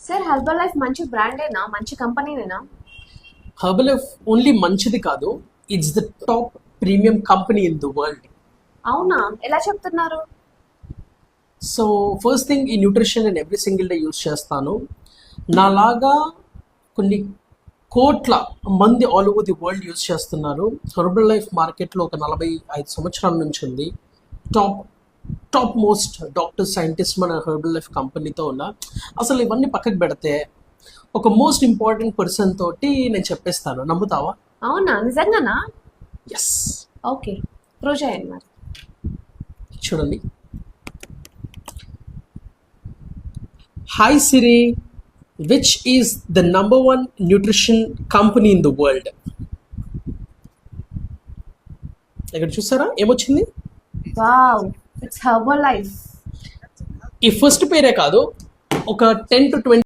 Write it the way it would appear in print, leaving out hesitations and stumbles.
Sir herbal life మంచి బ్రాండేనా, మంచి కంపెనీనేనా? Herbal life only మంచిది కాదు, it's the top premium company in the world. అవునా, ఎలా చెప్తున్నారు? సో ఫస్ట్ థింగ్, ఈ న్యూట్రిషన్ నేను ఎవ్రీ సింగిల్ డే యూస్ చేస్తాను. నాలాగా కొన్ని కోట్ల మంది all over the world use చేస్తున్నారు. హెర్బల్ లైఫ్ మార్కెట్లో ఒక 45 సంవత్సరాల నుంచి ఉంది. Top top most doctor scientist మన హెర్బల్ లైఫ్ కంపెనీతో ఉన్న. అసలు ఇవన్నీ పక్కకు పెడితే ఒక మోస్ట్ ఇంపార్టెంట్ పర్సన్ తోటి నేను చెప్పేస్తాను, నమ్ముతావా? అవునా, నిజంగానా? ఎస్, ఓకే, ప్రూవ్ చేయండి మరి. చూడండి. Hi Siri, which is the number 1 nutrition company in the world? ఇక్కడ చూసారా ఏమొచ్చింది? Wow, it's herbal life. ఈ ఫస్ట్ పేరే కాదు, ఒక 10 to 20